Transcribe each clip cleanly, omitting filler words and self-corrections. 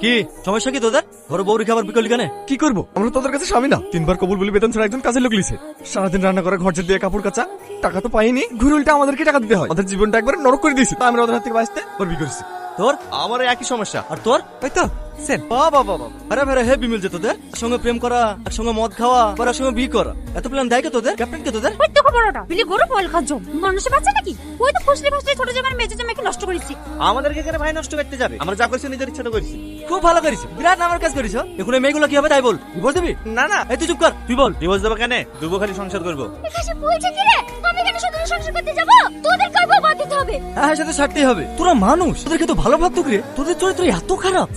কি সমস্যা কি তোদের? ঘরে বউরি খাবার বিকলি কেন? কি করবো, আমরা তোদের কাছে স্বামী না। 3বার কবুল বলে বেতন ছাড়া একজন কাজের লোক লিছে। সারাদিন রান্না করে ঘর ঝাড় দিয়ে কাপড় কাচা, টাকা তো পাইনি, ঘুরে উল্টা আমাদেরকে টাকা দিতে হয়। ওদের জীবনটা একবার নরক করে দিয়েছি, তাই আমরা ওদের হাত থেকে বাঁচতে ওর বিয়ে করেছি। তোর আমার একই সমস্যা। আর তোর? তাই তো সেম। বাবা বাবা, আরে ভেরে হেভি মিলছে তোদের। একসঙ্গে প্রেম করা, একসঙ্গে মদ খাওয়া, আবার একসঙ্গে বিয়ে করা। এত প্ল্যান দেয় কে তোদের? ক্যাপ্টেন কে তোদের? ওই তো খবরটা বিলি গরু বল খাচ্ছ মানুষের বাচ্চা নাকি? ওই তো ফুসলি ফুসলি ছোট জামার মেজে জামাকে নষ্ট করেছি। আমাদেরকে কেন ভাই নষ্ট করতে যাবে? আমরা যা করছি নিজের ইচ্ছাটা করেছি। খুব ভালো করেছো, বিরাট নামের কাজ করেছো। এখন এই মেয়েগুলো কি হবে তাই বল। ডিভোর্স দিবি? না না, এই তুই চুপ কর, তুই বল। ডিভোর্স দেবো কেন? দুবো খালি সংসার করবো। এখানে বলছে কি রে? আমি কেন শুধু সংসার করতে যাব? তোদের কাজ বাদ দিতে হবে। হ্যাঁ সেটা ছাড়তেই হবে। তোরা মানুষ, তোদেরকে তো ভালো ভাবতো রে। তোদের চরিত্র এত খারাপ।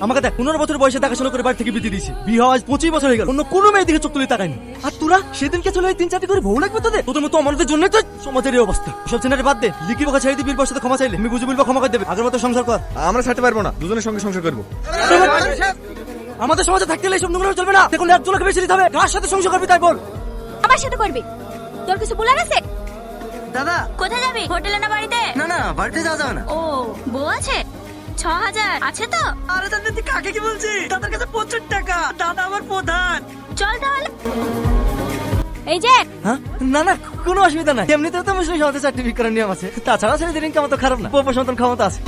আমাকে দেখ, 15 বছর বয়সে দেখাশোনা করে বাড়ি থেকে বিয়ে দিয়েছি। বিয়ে হওয়া আজ 25 বছর হয়ে গেল, অন্য কোনো মেয়ের দিকে চোখ তুলে তাকায়নি। আর তোরা সেদিনকে চলে 3-4টি করে বউ লাগবে তোদের? তোদের মতো আমাদের জন্য তো সমাজের এই অবস্থা। সব ছেলেরা বাদ দে, লিখি বকা ছেড়ে দিয়ে বীর সাথে ক্ষমা চাইলে আমি বুঝে বলবো ক্ষমা করে দেবে। আগের মতো সংসার কর। আমরা ছাড়তে পারবো না, দুজনের সঙ্গে সংসার করবো। আমাদের সমাজে থাকতে গেলে এইসব নোংরা চলবে না। দেখুন একজনকে বেশি দিতে হবে। কার সাথে সংসার করবি তাই বল। আমার সাথে করবি? তোর কিছু বলার আছে? দাদা কোথায় যাবি? হোটেলে না বাড়িতে? না না, বাড়িতে যাওয়া যাবে না। ও বউ আছে? 6000 আছে তো? আরে দাদা তুই কাকে কি বলছিস? দাদার কাছে প্রচুর টাকা, দাদা আমার প্রধান। চল তাহলে। এই যে হ্যাঁ না না, কোনো অসুবিধা নাই। এমনিতেও তো মুসলিম সমাজে সার্টিফিকেট করার নিয়ম আছে। তাছাড়া ছেলেদের ইনকাম তো খারাপ না, পপ সন্তান ক্ষমতা আছে।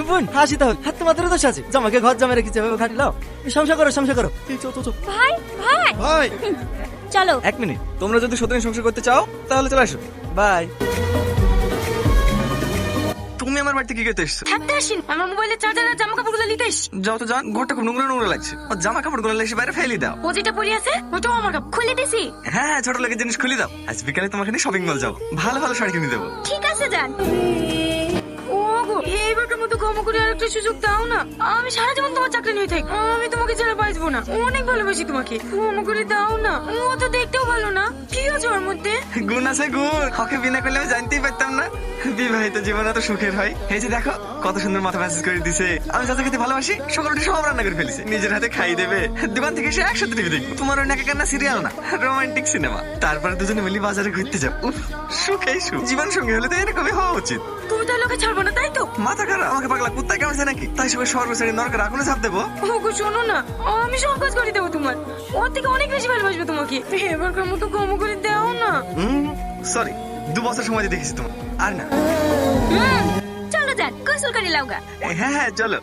বোন হাসি তাহলে, হাত তোমাদের দোষ আছে। জামাকে ঘর জামে রেখেছে, এভাবে খাটি লাও। সংসার করো সংসার করো। চো ভাই ভাই ভাই চলো। 1 মিনিট, তোমরা যদি সত্যি সংসার করতে চাও তাহলে চলে আসো। বাই। তুমি আমার বাড়িতে কি করতে এসছো? থাকতে আসিন, আমার মোবাইলে চার্জার আর জামা কাপড়গুলো নিতে এসছি। যাও তো যান, ঘরটা খুব নোংরা নোংরা লাগছে। ও জামা কাপড় গুলো এসে বাইরে ফেলে দাও। ও যেটা পরে আছে ওটাও আমার কাপড়। খুলে দিছি। হ্যাঁ হ্যাঁ, ছোট লোকের জিনিস খুলে দাও। আজ বিকালে তোমাকে নিয়ে শপিং মল যাবো, ভালো ভালো শাড়ি কিনে দেবো। ঠিক আছে যান। ওগো এইবারকার মতো ক্ষমা করে আরেকটা সুযোগ দাও না। আমি সারা জীবন তোমার চাকরি নিয়ে থাকি, আমি তোমাকে ছাড়া বাঁচবো না। অনেক ভালোবাসি তোমাকে, ক্ষমা করে দাও না। ও তো দেখতেও ভালো না, কি আছে ওর মধ্যে? গুণ আছে গুণ, ওকে বিনা করলে আমি জানতেই পারতাম না বিবাহিত জীবন এত সুখের হয়। এই যে দেখো কত সুন্দর মাথা ম্যাসেজ করে দিছে। আমি যাতে খেতে ভালোবাসি সকালটি সব রান্না করে ফেলেছে, নিজের হাতে খাইয়ে দেবে। দোকান থেকে এসে একসাথে টিভি দেখবো। তোমার ওই নাকা কান্না সিরিয়াল না, রোমান্টিক সিনেমা। তারপরে দুজনে মিলে বাজারে ঘুরতে যাবো। উফ, সুখেই সুখ। জীবন সঙ্গী হলে তো এরকমই হওয়া উচিত। তুমি তাহলে ওকে ছাড়বো না তাই তো? মাথা খারাপ, আমাকে পাগলা কুত্তায় কামড়েছে নাকি? তাই সবাই স্বর্গ ছেড়ে নরকের আগুনে ঝাঁপ দেবো? ওগো শোনো না, আমি সব কাজ করে দেবো তোমার। ওর থেকে অনেক বেশি ভালোবাসবো তোমাকে। এবারকার মতো ক্ষমা করে দাও না। সরি, 2 বছর সময় দিয়ে দেখেছি তোমার, আর না। চলো যান, গোসল করে লাউগা। হ্যাঁ হ্যাঁ চলো।